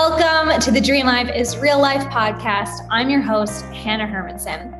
Welcome to the Dream Life is Real Life podcast. I'm your host, Hannah Hermanson.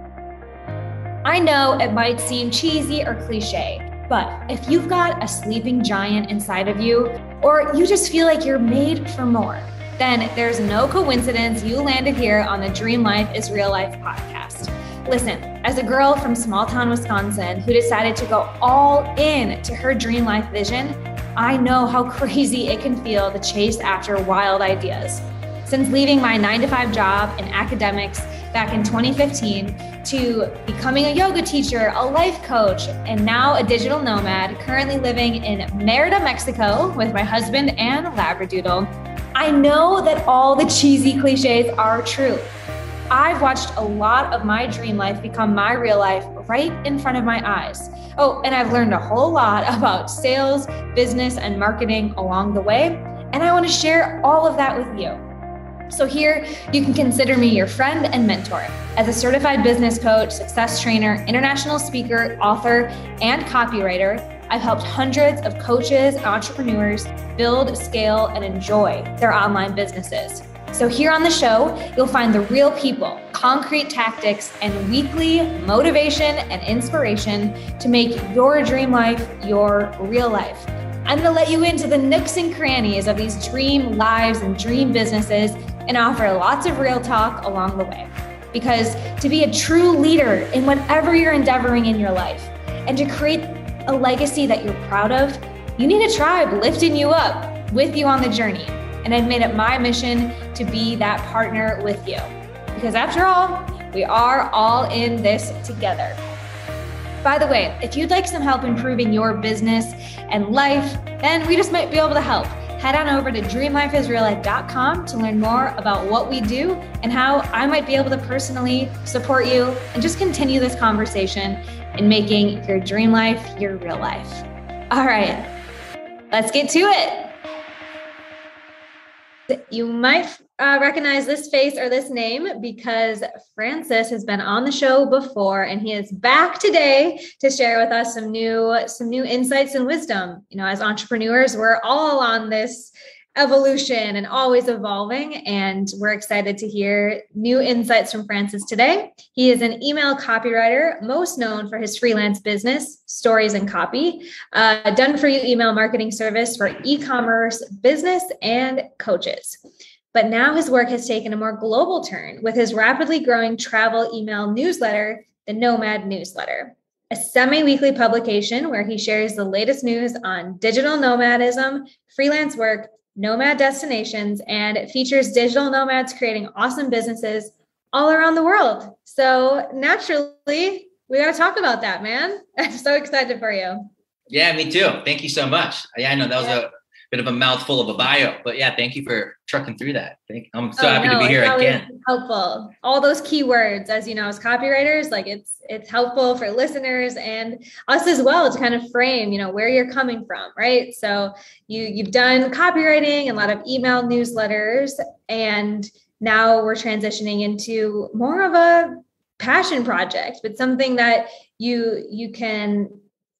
I know it might seem cheesy or cliche, but if you've got a sleeping giant inside of you, or you just feel like you're made for more, then there's no coincidence you landed here on the Dream Life is Real Life podcast. Listen, as a girl from small town Wisconsin who decided to go all in to her dream life vision, I know how crazy it can feel to chase after wild ideas. Since leaving my 9-to-5 job in academics back in 2015 to becoming a yoga teacher, a life coach, and now a digital nomad, currently living in Merida, Mexico with my husband and Labradoodle, I know that all the cheesy cliches are true. I've watched a lot of my dream life become my real life right in front of my eyes. Oh, and I've learned a whole lot about sales, business, and marketing along the way. And I want to share all of that with you. So here, you can consider me your friend and mentor. As a certified business coach, success trainer, international speaker, author, and copywriter, I've helped hundreds of coaches and entrepreneurs build, scale, and enjoy their online businesses. So here on the show, you'll find the real people, concrete tactics, and weekly motivation and inspiration to make your dream life your real life. I'm going to let you into the nooks and crannies of these dream lives and dream businesses and offer lots of real talk along the way. Because to be a true leader in whatever you're endeavoring in your life and to create a legacy that you're proud of, you need a tribe lifting you up with you on the journey. And I've made it my mission to be that partner with you. Because after all, we are all in this together. By the way, if you'd like some help improving your business and life, then we just might be able to help. Head on over to dreamlifeisreallife.com to learn more about what we do and how I might be able to personally support you and just continue this conversation in making your dream life your real life. All right, let's get to it. You might recognize this face or this name because Francis has been on the show before, and he is back today to share with us some new insights and wisdom. You know, as entrepreneurs, we're all on this evolution and always evolving, and we're excited to hear new insights from Francis today. He is an email copywriter, most known for his freelance business, Stories and Copy, done-for-you email marketing service for e-commerce, business, and coaches. But now his work has taken a more global turn with his rapidly growing travel email newsletter, the Nomad Newsletter, a semi-weekly publication where he shares the latest news on digital nomadism, freelance work, nomad destinations, and it features digital nomads creating awesome businesses all around the world. So naturally, we got to talk about that, man. I'm so excited for you. Yeah, me too. Thank you so much. Yeah, I know that was a bit of a mouthful of a bio, but yeah, thank you for trucking through that. I'm so happy to be here again. Helpful. All those keywords, as you know, as copywriters, like it's helpful for listeners and us as well to kind of frame, you know, where you're coming from, right? So you've done copywriting and a lot of email newsletters, and now we're transitioning into more of a passion project, but something that you can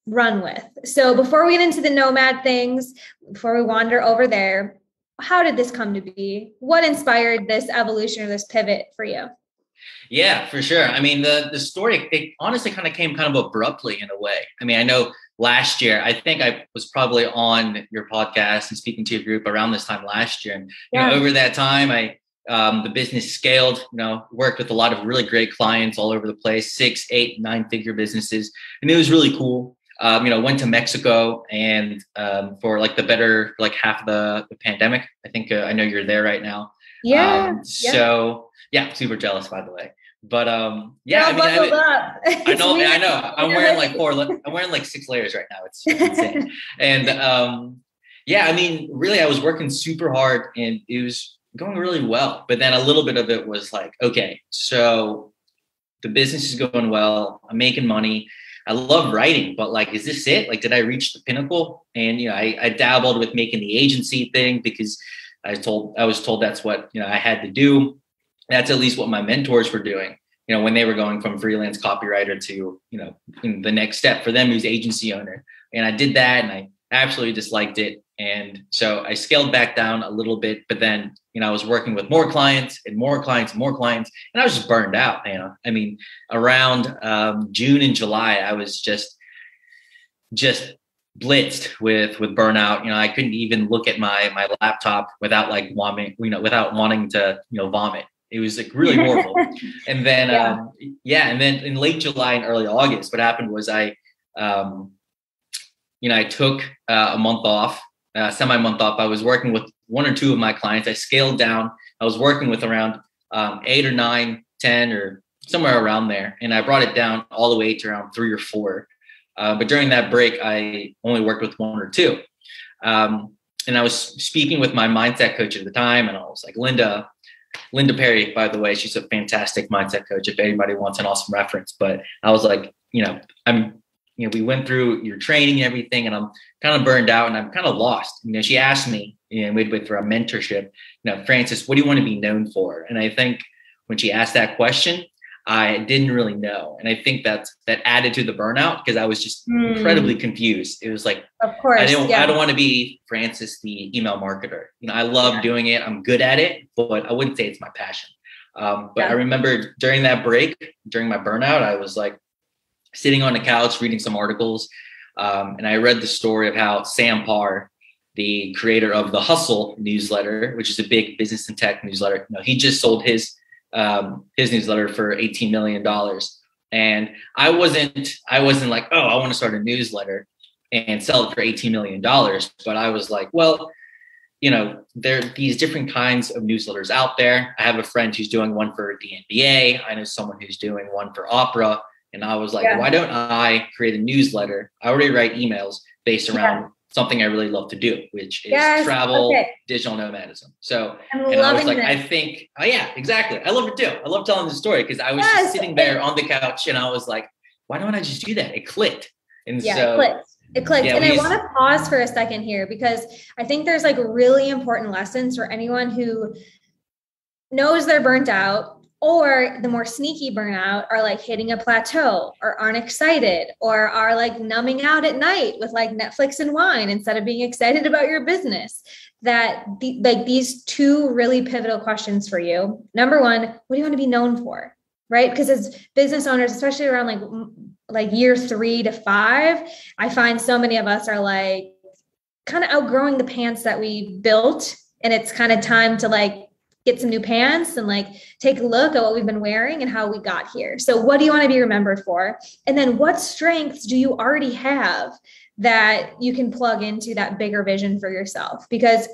run with. So before we get into the nomad things, before we wander over there, how did this come to be? What inspired this evolution or this pivot for you? Yeah, for sure. I mean, the story, it honestly kind of came kind of abruptly in a way. I mean, I know last year, I think I was probably on your podcast and speaking to your group around this time last year. And you know, over that time, the business scaled, you know, worked with a lot of really great clients all over the place, 6, 8, 9-figure businesses. And it was really cool. You know, went to Mexico and for like the better, like half of the pandemic. I think I know you're there right now. So yeah, super jealous, by the way. But yeah, I know. I'm wearing like 6 layers right now. It's insane. And yeah, I mean, really, I was working super hard and it was going really well. But then a little bit of it was like, okay, so the business is going well. I'm making money. I love writing, but like, is this it? Like, did I reach the pinnacle? And, you know, I dabbled with making the agency thing because I was told that's what, you know, I had to do. That's at least what my mentors were doing, you know, when they were going from freelance copywriter to, you know, the next step for them who's agency owner. And I did that and I absolutely disliked it. And so I scaled back down a little bit, but then, I was working with more clients and more clients and more clients, and I was just burned out. I mean, around June and July, I was just blitzed with burnout. I couldn't even look at my laptop without like vomiting, without wanting to, vomit. It was like really horrible. And then, and then in late July and early August, what happened was I took a month off, semi-month off. I was working with one or two of my clients. I scaled down. I was working with around 8 or 9, 10 or somewhere around there. And I brought it down all the way to around 3 or 4. But during that break, I only worked with 1 or 2. And I was speaking with my mindset coach at the time. And I was like, Linda Perry, by the way, she's a fantastic mindset coach if anybody wants an awesome reference. But I was like, we went through your training and everything, and I'm kind of burned out and I'm kind of lost. She asked me, midway through our mentorship, Francis, what do you want to be known for? And I think when she asked that question, I didn't really know. And I think that added to the burnout because I was just incredibly confused. It was like, of course, I don't want to be Francis, the email marketer. I love doing it. I'm good at it, but I wouldn't say it's my passion. But I remember during that break, during my burnout, I was like sitting on the couch, reading some articles. And I read the story of how Sam Parr, the creator of the Hustle newsletter, which is a big business and tech newsletter, he just sold his newsletter for $18 million. And I wasn't like, oh, I want to start a newsletter and sell it for $18 million. But I was like, well, there are these different kinds of newsletters out there. I have a friend who's doing one for the NBA. I know someone who's doing one for Opera. And I was like, why don't I create a newsletter? I already write emails based around something I really love to do, which is travel, digital nomadism. So, and I was like, I think, oh yeah, exactly. I love it too. I love telling the story because I was just sitting there on the couch and I was like, why don't I just do that? It clicked. And so it clicked. And I want to pause for a second here because I think there's like really important lessons for anyone who knows they're burnt out, or the more sneaky burnout are like hitting a plateau or aren't excited or are like numbing out at night with like Netflix and wine instead of being excited about your business. That these 2 really pivotal questions for you. Number 1, what do you want to be known for? Right? Because as business owners, especially around like year 3 to 5, I find so many of us are like kind of outgrowing the pants that we built. And it's kind of time to like get some new pants and like take a look at what we've been wearing and how we got here. So what do you want to be remembered for? And then what strengths do you already have that you can plug into that bigger vision for yourself? Because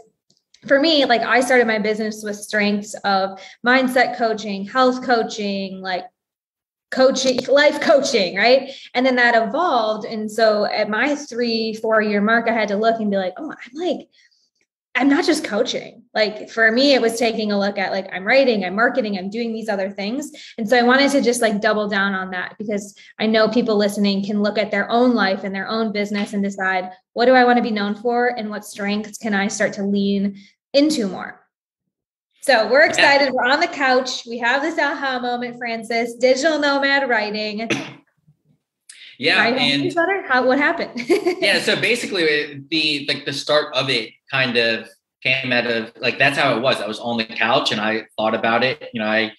for me, like I started my business with strengths of mindset coaching, health coaching, like coaching, life coaching, right? And then that evolved. And so at my 3-4 year mark, I had to look and be like, oh, I'm not just coaching. Like for me, it was taking a look at like, I'm writing, I'm marketing, I'm doing these other things. And so I wanted to just like double down on that because I know people listening can look at their own life and their own business and decide, what do I want to be known for? And what strengths can I start to lean into more? So we're excited. We're on the couch. We have this aha moment, Francis, digital nomad writing. Yeah. And what happened? Yeah. So basically the start of it kind of came out of like, that's how it was. I was on the couch and I thought about it. I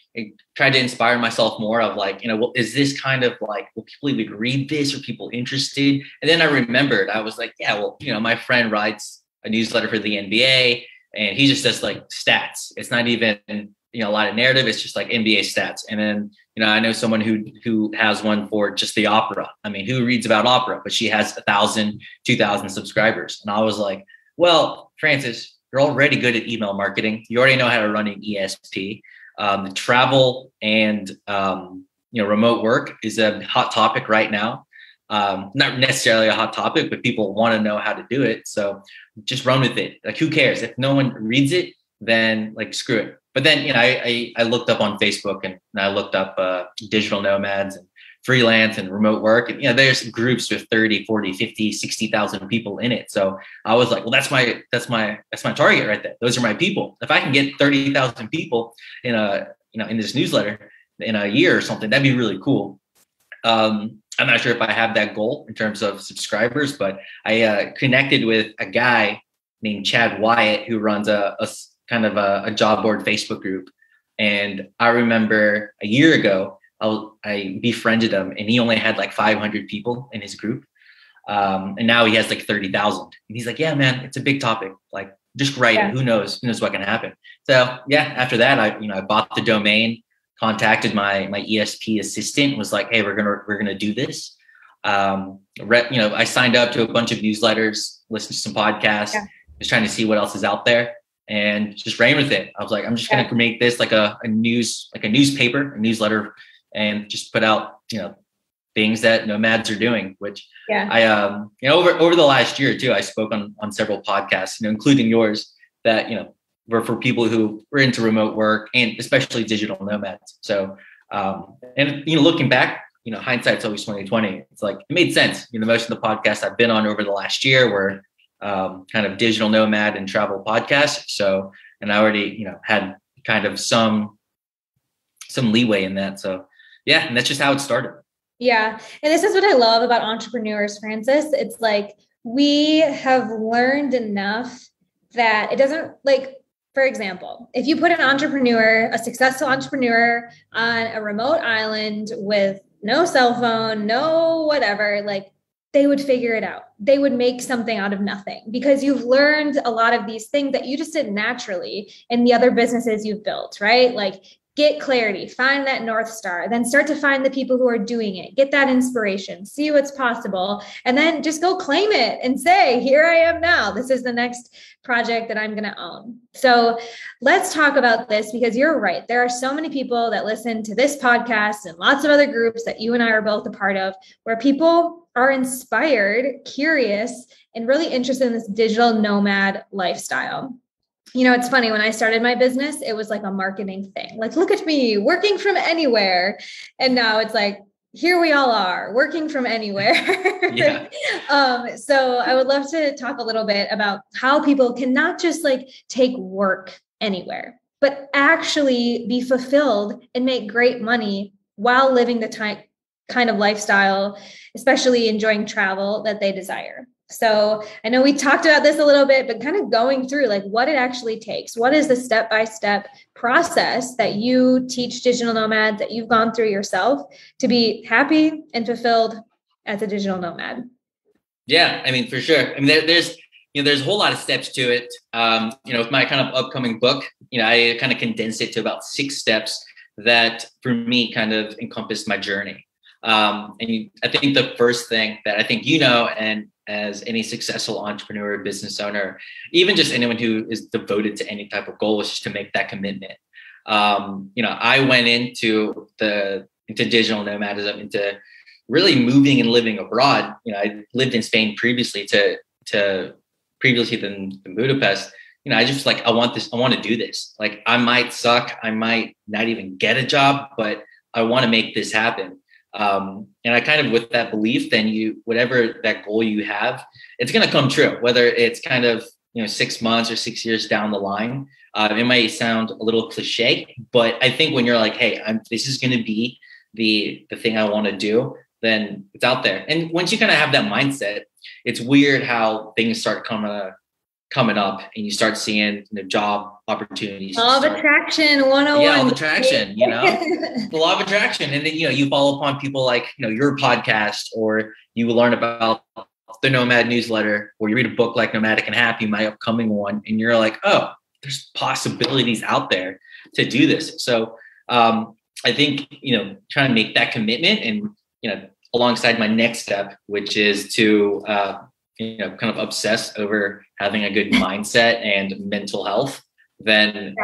tried to inspire myself more of like, is this kind of like, will people even read this? Are people interested? And then I remembered, I was like, yeah, well, my friend writes a newsletter for the NBA and he just does like stats. It's not even, a lot of narrative. It's just like NBA stats. And then, I know someone who has one for just the opera. I mean, who reads about opera, but she has 1,000, 2,000 subscribers. And I was like, well, Francis, you're already good at email marketing. You already know how to run an ESP. The travel and, remote work is a hot topic right now. Not necessarily a hot topic, but people want to know how to do it. So just run with it. Like, who cares? If no one reads it, then like, screw it. But then, I looked up on Facebook and I looked up digital nomads and freelance and remote work. And, there's groups with 30, 40, 50, 60,000 people in it. So I was like, well, that's my target right there. Those are my people. If I can get 30,000 people in in this newsletter in a year or something, that'd be really cool. And I'm not sure if I have that goal in terms of subscribers, but I connected with a guy named Chad Wyatt who runs a kind of a job board Facebook group. And I remember a year ago, I befriended him, and he only had like 500 people in his group. And now he has like 30,000. And he's like, yeah, man, it's a big topic. Like, just write it. Who knows what can happen. So yeah, after that, I bought the domain, contacted my ESP assistant, was like, hey, we're going to do this. I signed up to a bunch of newsletters, listened to some podcasts, just trying to see what else is out there, and just ran with it. I was like, I'm just going to make this like a newspaper, a newsletter, and just put out, things that nomads are doing, which I, over the last year too, I spoke on several podcasts, including yours, that, were for people who were into remote work and especially digital nomads. So, looking back, hindsight's always 2020. It's like, it made sense. Most of the podcasts I've been on over the last year were kind of digital nomad and travel podcasts. So, and I already, had kind of some leeway in that. So yeah, and that's just how it started. Yeah. And this is what I love about entrepreneurs, Francis. It's like, we have learned enough that it doesn't, like, for example, if you put a successful entrepreneur on a remote island with no cell phone, no whatever, like, they would figure it out. They would make something out of nothing, because you've learned a lot of these things that you just did naturally in the other businesses you've built, right? Like, get clarity, find that North Star, then start to find the people who are doing it, get that inspiration, see what's possible, and then just go claim it and say, here I am now. This is the next project that I'm going to own. So let's talk about this, because you're right. There are so many people that listen to this podcast and lots of other groups that you and I are both a part of, where people are inspired, curious, and really interested in this digital nomad lifestyle. It's funny, when I started my business, it was like a marketing thing. Like, look at me working from anywhere. And now it's like, here we all are working from anywhere. So I would love to talk a little bit about how people can not just like take work anywhere, but actually be fulfilled and make great money while living the kind of lifestyle, especially enjoying travel, that they desire. So I know we talked about this a little bit, but kind of going through like what it actually takes. What is the step-by-step process that you teach digital nomads, that you've gone through yourself, to be happy and fulfilled as a digital nomad? Yeah, I mean, for sure. I mean, there's a whole lot of steps to it. With my kind of upcoming book, I kind of condensed it to about 6 steps that for me kind of encompassed my journey. I think the first thing that I think, and as any successful entrepreneur or business owner, even just anyone who is devoted to any type of goal, is just to make that commitment. I went into digital nomadism, into really moving and living abroad. I lived in Spain previously than Budapest. I just like, I want to do this. Like, I might suck, I might not even get a job, but I want to make this happen. And I kind of, with that belief, then whatever that goal you have, it's going to come true, whether it's kind of, 6 months or 6 years down the line. It might sound a little cliche, but I think when you're like, hey, this is going to be the thing I want to do, then it's out there. And once you kind of have that mindset, it's weird how things start coming up, and you start seeing job opportunities. Law of attraction 101. Yeah, law of attraction, the law of attraction. And then, you follow upon people like, your podcast, or you learn about the Nomad Newsletter, or you read a book like Nomadic and Happy, my upcoming one, and you're like, oh, there's possibilities out there to do this. So I think, trying to make that commitment, and, alongside my next step, which is to, kind of obsess over having a good mindset and mental health, then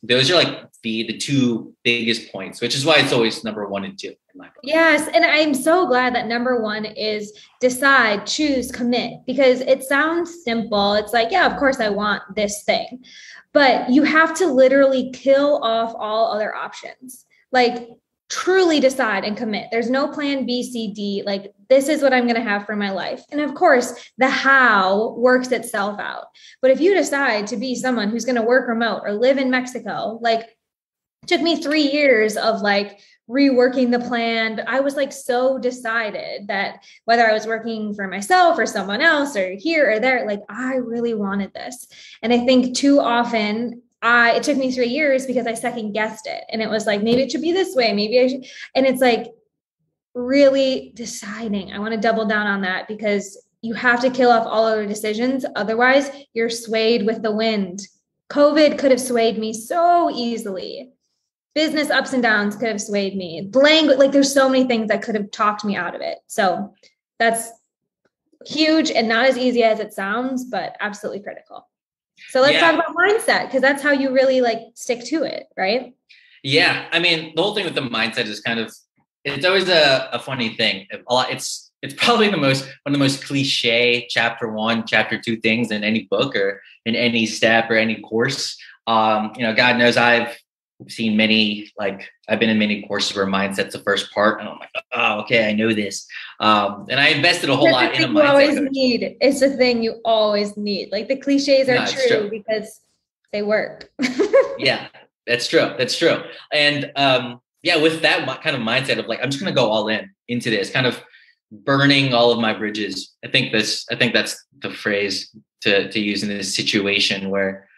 those are like the 2 biggest points, which is why it's always number 1 and 2 in my book. Yes. And I'm so glad that number 1 is decide, choose, commit, because it sounds simple. It's like, yeah, of course I want this thing, but you have to literally kill off all other options. Like, truly decide and commit. There's no plan B, C, D. Like, this is what I'm going to have for my life. And of course, the how works itself out. But if you decide to be someone who's going to work remote or live in Mexico, like, it took me 3 years of like reworking the plan, but I was like so decided that whether I was working for myself or someone else or here or there, like I really wanted this. And I think too often it took me 3 years because I second guessed it. And it was like, maybe it should be this way. Maybe I should. And it's like really deciding, I want to double down on that, because you have to kill off all other decisions. Otherwise you're swayed with the wind. COVID could have swayed me so easily. Business ups and downs could have swayed me. Language, like there's so many things that could have talked me out of it. So that's huge and not as easy as it sounds, but absolutely critical. So let's talk about mindset, because that's how you really like stick to it, right? Yeah. I mean, the whole thing with the mindset is kind of, it's always a funny thing. It's probably one of the most cliche chapter 1, chapter 2 things in any book or in any step or any course. God knows I've seen I've been in many courses where mindset's the first part, and I'm like, oh, okay, I know this. And I invested a whole lot in a mindset. It's the thing you always need. Like the cliches are true because they work. Yeah, that's true. That's true. And with that kind of mindset of like, I'm just going to go all into this, kind of burning all of my bridges. I think that's the phrase to use in this situation where,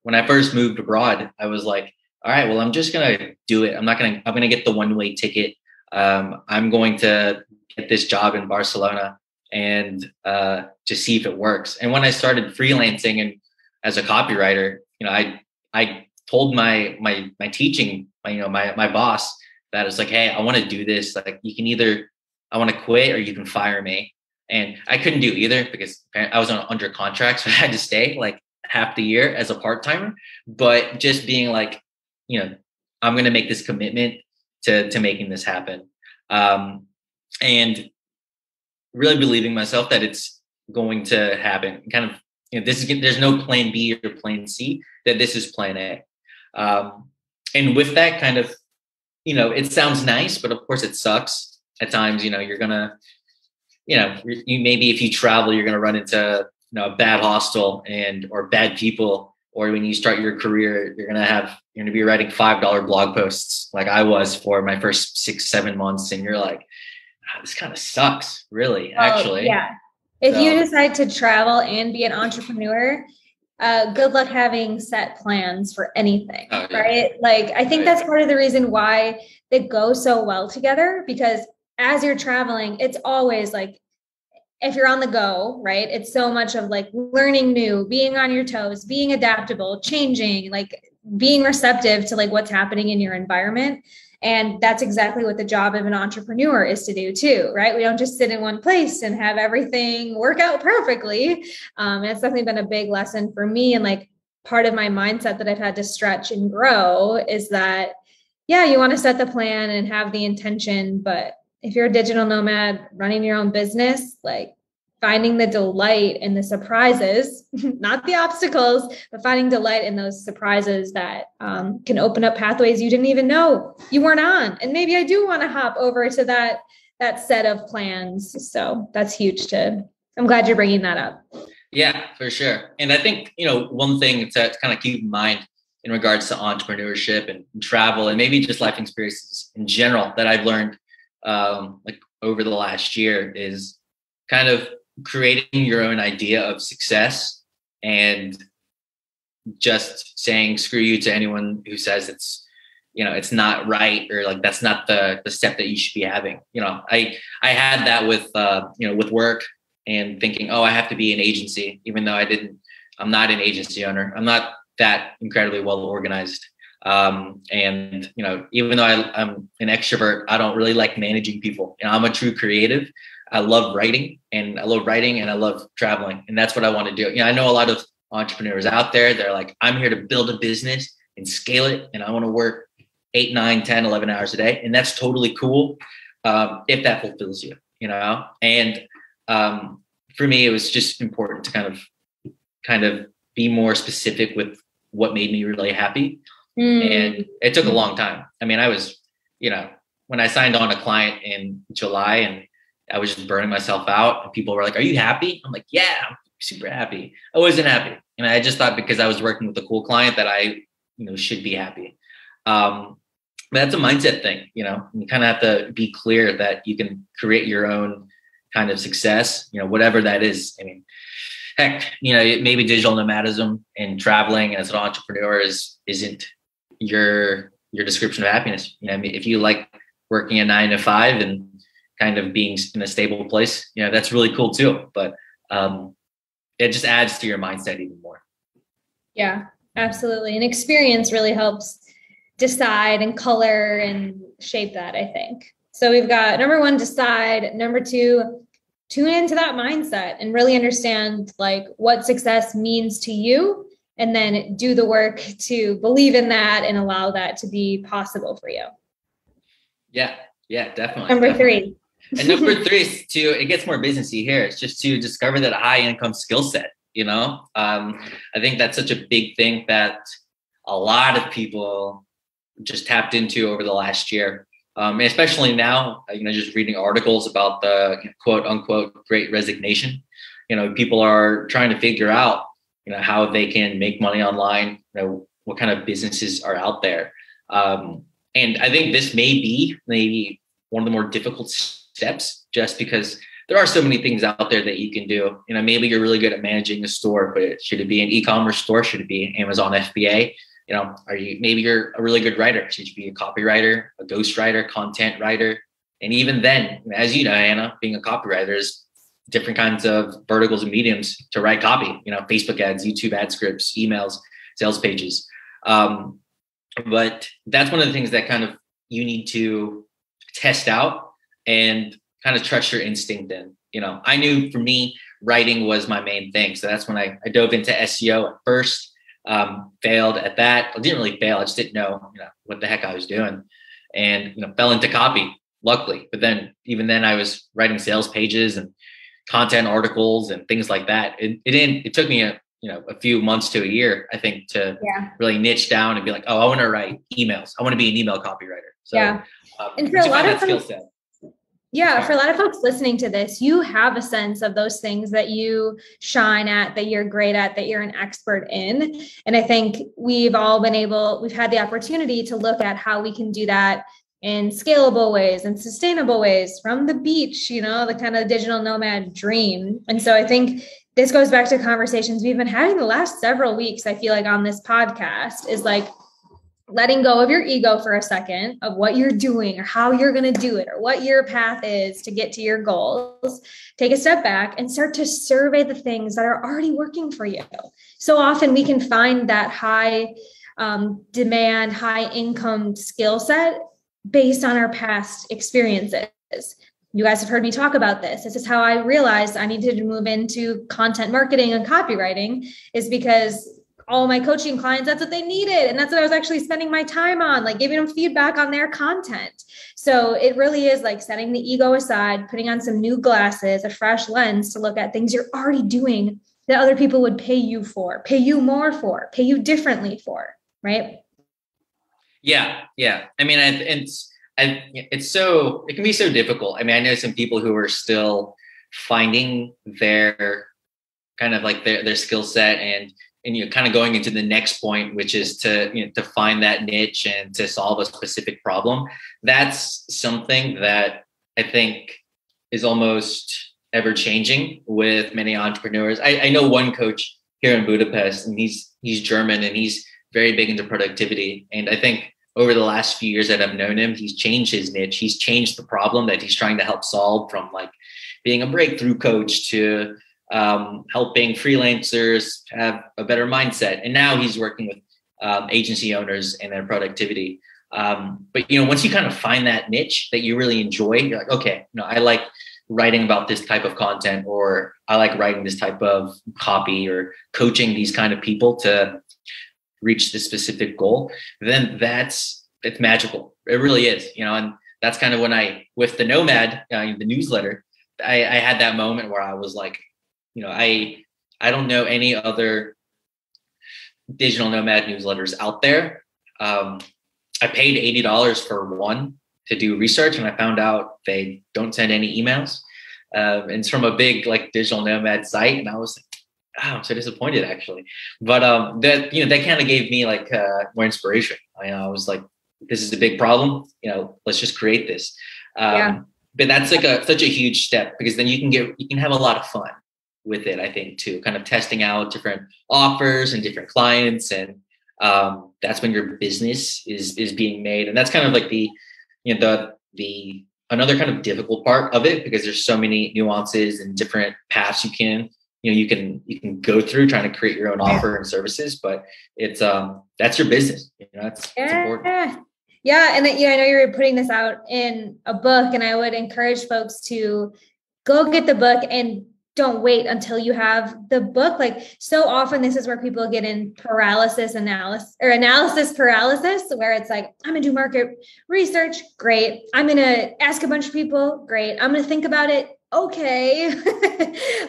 when I first moved abroad, I was like, all right, well, I'm just going to do it. I'm going to get the one-way ticket. I'm going to get this job in Barcelona and just see if it works. And when I started freelancing and as a copywriter, I told my teaching, my boss that it's like, hey, I want to do this. Like I want to quit or you can fire me. And I couldn't do either because I was under contract. So I had to stay like half the year as a part-timer, but just being like, I'm going to make this commitment to making this happen. And really believing myself that it's going to happen. Kind of, there's no plan B or plan C, that this is plan A. And with that kind of, it sounds nice, but of course it sucks at times. You're going to, you maybe if you travel, you're going to run into, a bad hostel or bad people, or when you start your career, you're going to be writing $5 blog posts like I was for my first 6-7 months. And you're like, this kind of sucks, really, actually. Yeah. If you decide to travel and be an entrepreneur, good luck having set plans for anything, right? Like, I think that's part of the reason why they go so well together, because as you're traveling, it's always like, if you're on the go, right? It's so much of like learning new, being on your toes, being adaptable, changing, like being receptive to like what's happening in your environment. And that's exactly what the job of an entrepreneur is to do too, right? We don't just sit in one place and have everything work out perfectly. And it's definitely been a big lesson for me. And like part of my mindset that I've had to stretch and grow is that, you want to set the plan and have the intention, but if you're a digital nomad running your own business, like finding the delight in the surprises, not the obstacles, but finding delight in those surprises that can open up pathways you didn't even know you weren't on. And maybe I do want to hop over to that set of plans. So that's huge I'm glad you're bringing that up. Yeah, for sure. And I think, one thing to kind of keep in mind in regards to entrepreneurship and travel and maybe just life experiences in general that I've learned like over the last year is kind of creating your own idea of success and just saying screw you to anyone who says it's not right, or like that's not the step that you should be having. I had that with with work and thinking, I have to be an agency, even though I'm not an agency owner. I'm not that incredibly well organized. And even though I'm an extrovert, I don't really like managing people. I'm a true creative. I love writing and I love traveling. And that's what I want to do. I know a lot of entrepreneurs out there. They're like, I'm here to build a business and scale it. And I want to work 8, 9, 10, 11 hours a day. And that's totally cool. If that fulfills you, and for me, it was just important to kind of be more specific with what made me really happy. And it took a long time. I mean, I was, when I signed on a client in July and I was just burning myself out and people were like, are you happy? I'm like, yeah, I'm super happy. I wasn't happy. And I just thought because I was working with a cool client that I, should be happy. But that's a mindset thing, you know. You kind of have to be clear that you can create your own kind of success, you know, whatever that is. I mean, heck, you know, maybe digital nomadism and traveling as an entrepreneur isn't your description of happiness. You know, I mean, if you like working a 9 to 5 and kind of being in a stable place, you know, that's really cool too. But it just adds to your mindset even more. Yeah, absolutely. And experience really helps decide and color and shape that, I think. So we've got number 1, decide. Number 2, tune into that mindset and really understand like what success means to you, and then do the work to believe in that and allow that to be possible for you. Yeah, definitely. Number 3. And number 3 is it gets more businessy here. It's just to discover that high income skill set. You know, I think that's such a big thing that a lot of people just tapped into over the last year. Especially now, you know, just reading articles about the quote unquote great resignation. You know, people are trying to figure out, you know, how they can make money online, you know, what kind of businesses are out there. And I think this may be maybe one of the more difficult steps, just because there are so many things out there that you can do. You know, maybe you're really good at managing a store, but should it be an e-commerce store? Should it be Amazon FBA? You know, maybe you're a really good writer. Should you be a copywriter, a ghostwriter, content writer? And even then, as you know, Anna, being a copywriter, there's different kinds of verticals and mediums to write copy, you know, Facebook ads, YouTube ad scripts, emails, sales pages. But that's one of the things that kind of you need to test out and kind of trust your instinct in. You know, I knew for me, writing was my main thing. So that's when I dove into SEO at first, failed at that. I didn't really fail. I just didn't know, you know, what the heck I was doing, and, you know, fell into copy, luckily. But then even then I was writing sales pages and content articles and things like that. It took me a few months to a year, I think, to really niche down and be like, oh, I want to write emails. I want to be an email copywriter. So, and for a lot of skill set. Yeah, for a lot of folks listening to this, you have a sense of those things that you shine at, that you're great at, that you're an expert in. And I think we've had the opportunity to look at how we can do that in scalable ways and sustainable ways from the beach, you know, the kind of digital nomad dream. And so I think this goes back to conversations we've been having the last several weeks, I feel like, on this podcast, is like letting go of your ego for a second, of what you're doing or how you're going to do it or what your path is to get to your goals. Take a step back and start to survey the things that are already working for you. So often we can find that high demand, high income skill set based on our past experiences. You guys have heard me talk about this. This is how I realized I needed to move into content marketing and copywriting, is because all my coaching clients, that's what they needed. And that's what I was actually spending my time on, like giving them feedback on their content. So it really is like setting the ego aside, putting on some new glasses, a fresh lens to look at things you're already doing that other people would pay you for, pay you more for, pay you differently for, right? Yeah. I mean, it can be so difficult. I mean, I know some people who are still finding their kind of like their skill set and you're kind of going into the next point, which is to find that niche and to solve a specific problem. That's something that I think is almost ever changing with many entrepreneurs. I know one coach here in Budapest, and he's German and he's very big into productivity. And I think over the last few years that I've known him, he's changed his niche. He's changed the problem that he's trying to help solve, from like being a breakthrough coach to helping freelancers have a better mindset. And now he's working with agency owners and their productivity. But, once you kind of find that niche that you really enjoy, you're like, okay, I like writing about this type of content, or I like writing this type of copy, or coaching these kind of people to reach this specific goal, then it's magical. It really is, and that's kind of when with the Nomad, the newsletter, I had that moment where I was like, I don't know any other digital nomad newsletters out there. I paid $80 for one to do research, and I found out they don't send any emails. And it's from a big digital nomad site, and I was like, oh, I'm so disappointed actually. But that kind of gave me more inspiration. I was like, this is a big problem, let's just create this. But that's like such a huge step, because then you can have a lot of fun with it, I think, too, kind of testing out different offers and different clients. And that's when your business is being made. And that's kind of like the another kind of difficult part of it, because there's so many nuances and different paths you can go through trying to create your own offer and services. But it's that's your business. It's important. Yeah. And I know you're putting this out in a book, and I would encourage folks to go get the book and don't wait until you have the book. Like, so often this is where people get in analysis paralysis, where it's like, I'm gonna do market research. Great. I'm going to ask a bunch of people. Great. I'm going to think about it. Okay.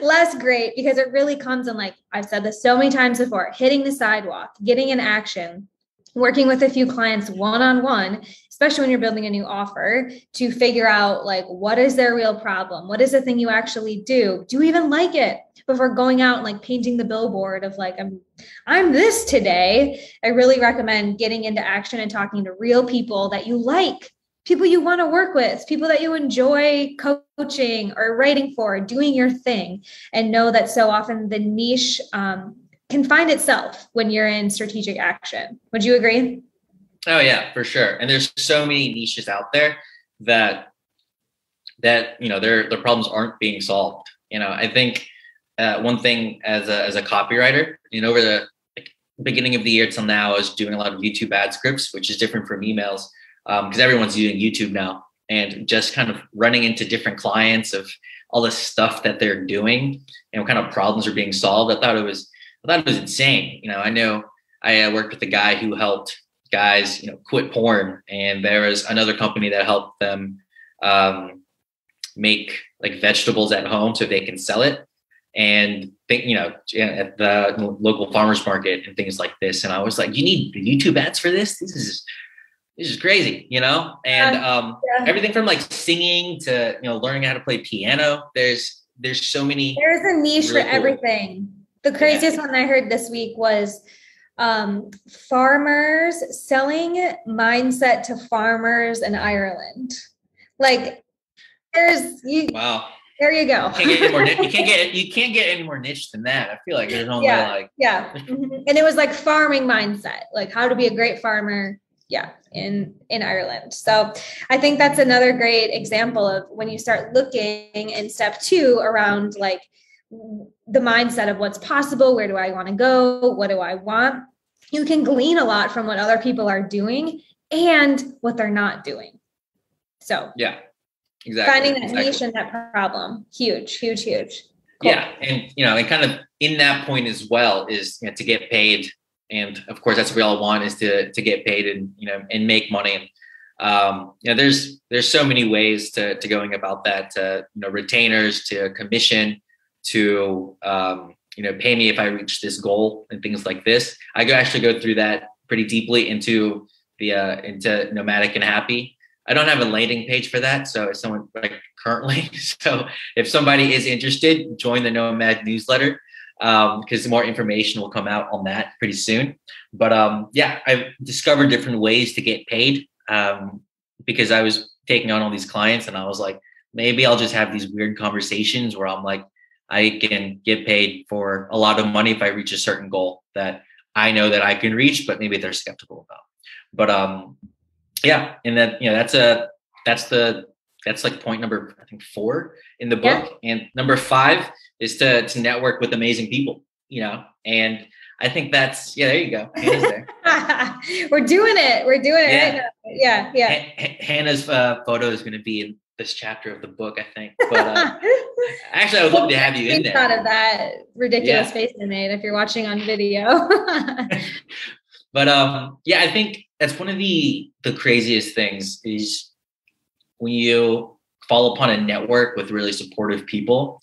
Less great, because it really comes in, like I've said this so many times before, hitting the sidewalk, getting in action, working with a few clients one-on-one, especially when you're building a new offer, to figure out, like, what is their real problem? What is the thing you actually do? Do you even like it? Before going out and like painting the billboard of like, I'm this today. I really recommend getting into action and talking to real people that you like, people you want to work with, people that you enjoy coaching or writing for, doing your thing, and know that so often the niche can find itself when you're in strategic action. Would you agree? Oh yeah, for sure. And there's so many niches out there that their problems aren't being solved. I think one thing as a copywriter, over the beginning of the year till now, I was doing a lot of YouTube ad scripts, which is different from emails, because everyone's using YouTube now, and just kind of running into different clients of all the stuff that they're doing and what kind of problems are being solved. I thought it was insane. I know I worked with a guy who helped guys, quit porn, and there was another company that helped them make like vegetables at home so they can sell it, and at the local farmers market and things like this. And I was like, you need YouTube ads for this? This is crazy, and everything from like singing to, learning how to play piano. There's so many. There's a niche really for everything. The craziest one I heard this week was farmers selling mindset to farmers in Ireland. Like, wow. There you go. You can't get any more niche than that. I feel like there's only And it was like farming mindset, like how to be a great farmer. Yeah. In Ireland. So I think that's another great example of when you start looking in step 2 around like the mindset of what's possible. Where do I want to go? What do I want? You can glean a lot from what other people are doing and what they're not doing. So yeah, exactly. Finding that niche and that problem. Huge. Cool. Yeah. And, and kind of in that point as well is to get paid. And of course, that's what we all want, is to get paid and, and make money. And, there's so many ways to going about that, retainers, to commission, to, pay me if I reach this goal and things like this. I actually go through that pretty deeply into Nomadic and Happy. I don't have a landing page for that. So if somebody is interested, join the Nomad Newsletter, because more information will come out on that pretty soon. But I've discovered different ways to get paid, because I was taking on all these clients, and I was like, maybe I'll just have these weird conversations where I'm like, I can get paid for a lot of money if I reach a certain goal that I know that I can reach, but maybe they're skeptical about. But and then that's like point number, I think, 4 in the book. Yeah. And number 5 is to network with amazing people, and I think that's, there you go. Hannah's there. We're doing it right now. Yeah. Hannah's photo is going to be in this chapter of the book, I think. But actually, I would love to have you in there. Out of that ridiculous face I made if you're watching on video. But I think that's one of the craziest things is when you fall upon a network with really supportive people.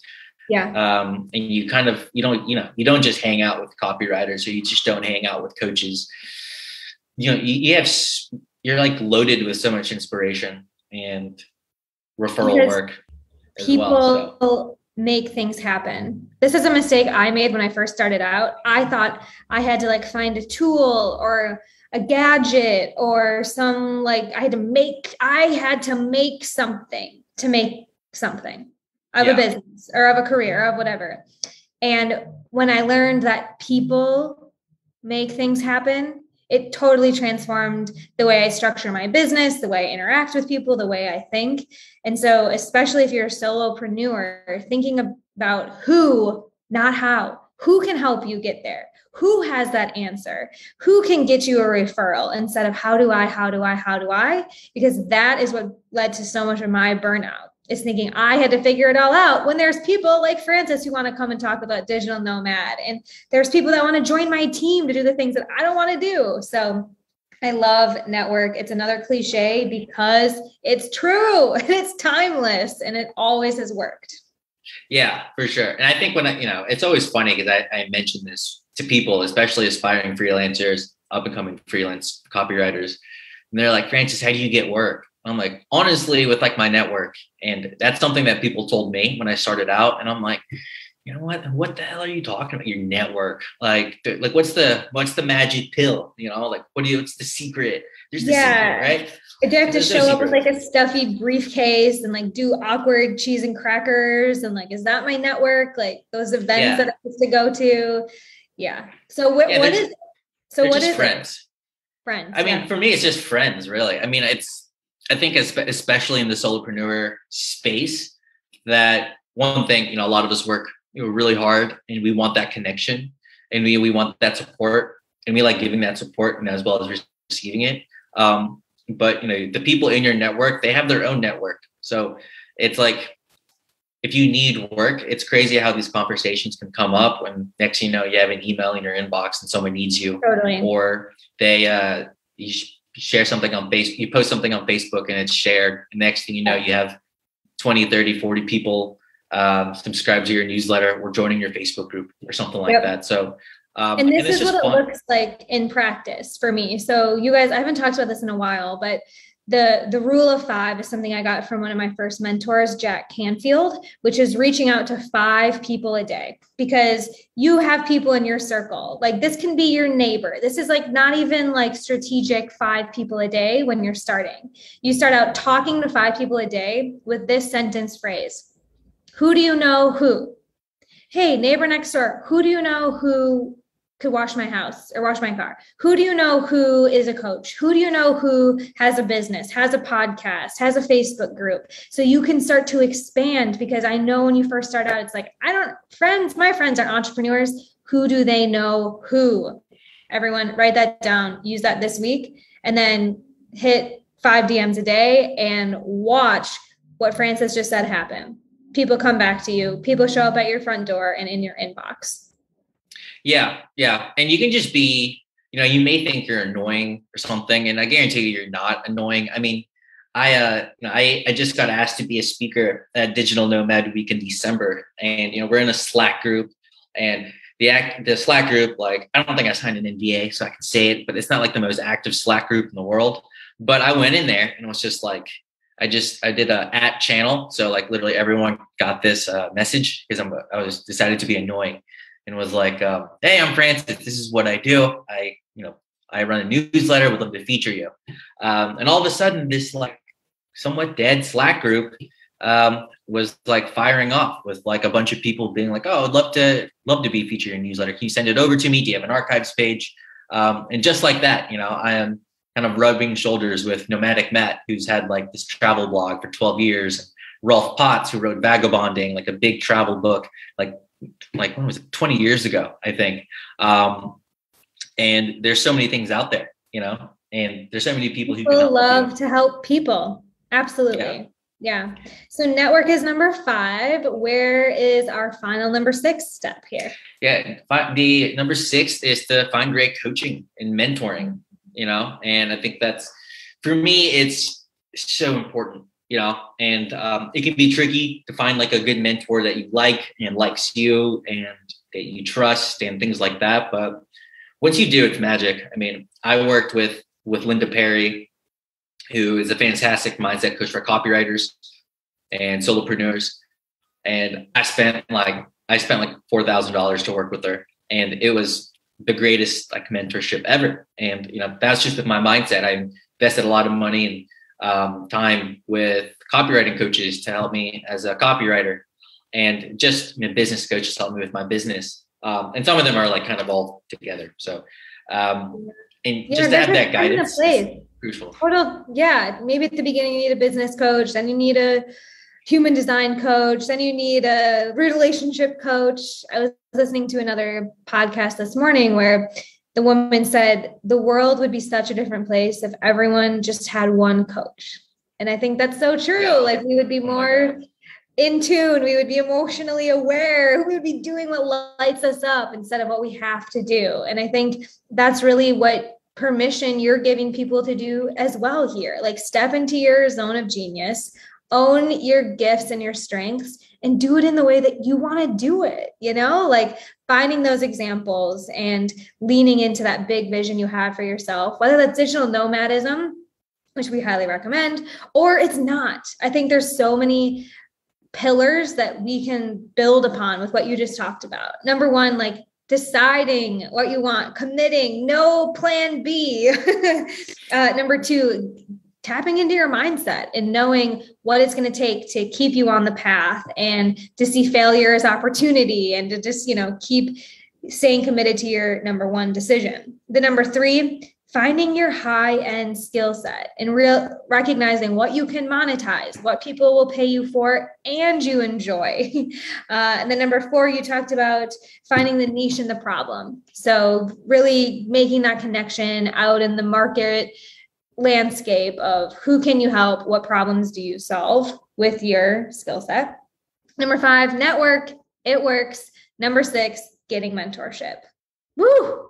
Yeah. And you kind of, you don't just hang out with copywriters, or you just don't hang out with coaches. You're like loaded with so much inspiration and referral work. People make things happen. This is a mistake I made when I first started out. I thought I had to like find a tool or a gadget or some, like, I had to make something of a business or of a career, of whatever. And when I learned that people make things happen, it totally transformed the way I structure my business, the way I interact with people, the way I think. And so, especially if you're a solopreneur, thinking about who, not how, who can help you get there? Who has that answer? Who can get you a referral instead of how do I? Because that is what led to so much of my burnout. Is thinking I had to figure it all out when there's people like Francis who want to come and talk about digital nomad. And there's people that want to join my team to do the things that I don't want to do. So I love network. It's another cliche because it's true and it's timeless and it always has worked. Yeah, for sure. And I think it's always funny because I mention this to people, especially aspiring freelancers, up and coming freelance copywriters. And they're like, Francis, how do you get work? I'm like, honestly, with like my network. And that's something that people told me when I started out. And I'm like, you know what the hell are you talking about? Your network? Like what's the magic pill? What's the secret? There's the secret, right? Do you have to show up with like a stuffy briefcase and like do awkward cheese and crackers? And like, is that my network? Like those events that I used to go to? Yeah. So what is friends? Friends. I mean, for me, it's just friends, really. I mean, I think especially in the solopreneur space, that one thing, a lot of us work really hard and we want that connection and we want that support and we like giving that support and as well as receiving it. But the people in your network, they have their own network. So it's like, if you need work, it's crazy how these conversations can come up when next you have an email in your inbox and someone needs you. Totally. Or they, share something on Facebook, you post something on Facebook and it's shared. And next thing you know, you have 20, 30, 40 people subscribe to your newsletter or joining your Facebook group or something like that. So, and this is what it looks like in practice for me. So you guys, I haven't talked about this in a while, but the rule of 5 is something I got from one of my first mentors, Jack Canfield, which is reaching out to 5 people a day, because you have people in your circle. Like this can be your neighbor. This is like not even like strategic 5 people a day when you're starting. You start out talking to 5 people a day with this sentence phrase. Who do you know who? Hey, neighbor next door, who do you know who could wash my house or wash my car? Who do you know who is a coach? Who do you know who has a business, has a podcast, has a Facebook group? So you can start to expand, because I know when you first start out, it's like, my friends are entrepreneurs. Who do they know who? Everyone write that down, use that this week, and then hit 5 DMs a day and watch what Francis just said happen. People come back to you. People show up at your front door and in your inbox. Yeah. And you can just be, you may think you're annoying or something, and I guarantee you're not annoying. I mean, I just got asked to be a speaker at Digital Nomad Week in December, and we're in a Slack group, and the Slack group, like, I don't think I signed an NDA, so I can say it, but it's not like the most active Slack group in the world. But I went in there and it was just like, I did a @ channel, so like literally everyone got this message because I was decided to be annoying. And was like, hey, I'm Francis. This is what I do. I run a newsletter. Would love to feature you. And all of a sudden, this like somewhat dead Slack group was like firing off with like a bunch of people being like, oh, I'd love to be featured in your newsletter. Can you send it over to me? Do you have an archives page? And just like that, I am kind of rubbing shoulders with Nomadic Matt, who's had like this travel blog for 12 years. And Rolf Potts, who wrote Vagabonding, like a big travel book, like when was it, 20 years ago, I think. And there's so many things out there, and there's so many people who love to help people. Absolutely. Yeah. So network is number 5. Where is our final number 6 step here? Yeah. The number 6 is to find great coaching and mentoring, and I think that's, for me, it's so important. And it can be tricky to find like a good mentor that you like and likes you and that you trust and things like that. But once you do, it's magic. I mean, I worked with Linda Perry, who is a fantastic mindset coach for copywriters and solopreneurs. And I spent like $4,000 to work with her. And it was the greatest like mentorship ever. And, that's just with my mindset. I invested a lot of money and time with copywriting coaches to help me as a copywriter, and just business coaches to help me with my business. And some of them are like kind of all together. So, and just to have that guidance is crucial. Maybe at the beginning you need a business coach, then you need a human design coach, then you need a relationship coach. I was listening to another podcast this morning where the woman said the world would be such a different place if everyone just had one coach. And I think that's so true. Yeah. Like we would be more in tune, we would be emotionally aware, we would be doing what lights us up instead of what we have to do. And I think that's really what permission you're giving people to do as well here. Like step into your zone of genius, own your gifts and your strengths, and do it in the way that you want to do it, like finding those examples and leaning into that big vision you have for yourself, whether that's digital nomadism, which we highly recommend, or it's not. I think there's so many pillars that we can build upon with what you just talked about. Number one, like deciding what you want, committing, no plan B. Number two, tapping into your mindset and knowing what it's going to take to keep you on the path and to see failure as opportunity and to just, keep staying committed to your number one decision. The number three, finding your high-end skill set and recognizing what you can monetize, what people will pay you for and you enjoy. And then number four, you talked about finding the niche in the problem. So really making that connection out in the market landscape of who can you help, what problems do you solve with your skill set. Number five, network, it works. Number six, getting mentorship. Woo!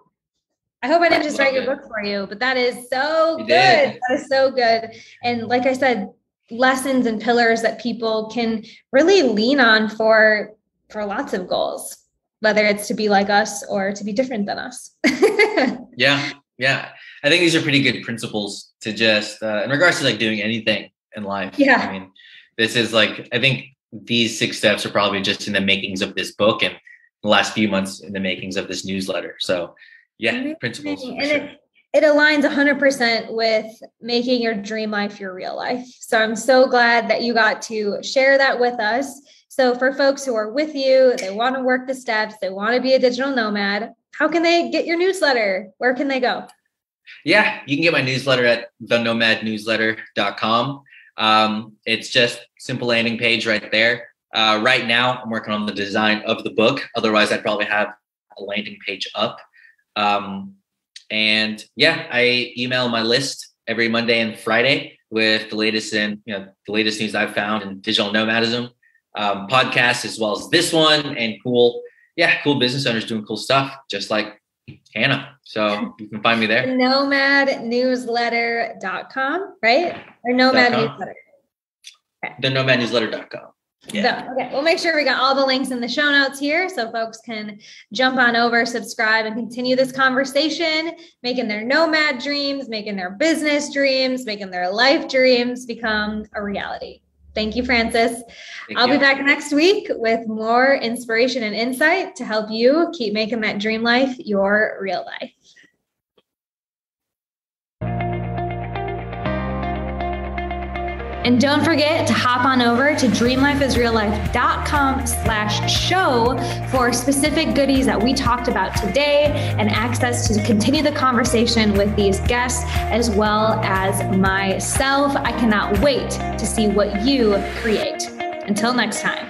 I hope I didn't just write your book for you, but that is so good. That is so good. And like I said, lessons and pillars that people can really lean on for lots of goals, whether it's to be like us or to be different than us. Yeah. I think these are pretty good principles to just, in regards to like doing anything in life. Yeah. I mean, this is like, I think these 6 steps are probably just in the makings of this book and the last few months in the makings of this newsletter. So yeah, principles. And it aligns 100% with making your dream life your real life. So I'm so glad that you got to share that with us. So for folks who are with you, they want to work the steps, they want to be a digital nomad, how can they get your newsletter? Where can they go? Yeah, you can get my newsletter at nomadism.com. It's just simple landing page right there. Right now, I'm working on the design of the book. Otherwise, I'd probably have a landing page up. And yeah, I email my list every Monday and Friday with the latest the latest news I've found in digital nomadism, podcasts, as well as this one, and cool business owners doing cool stuff, just like Hannah. So you can find me there. Nomadnewsletter.com, right? Or Nomad Newsletter. Okay. The nomadnewsletter.com. Yeah. So, okay. We'll make sure we got all the links in the show notes here so folks can jump on over, subscribe, and continue this conversation, making their nomad dreams, making their business dreams, making their life dreams become a reality. Thank you, Francis. I'll be back next week with more inspiration and insight to help you keep making that dream life your real life. And don't forget to hop on over to dreamlifeisreallife.com/show for specific goodies that we talked about today and access to continue the conversation with these guests as well as myself. I cannot wait to see what you create. Until next time.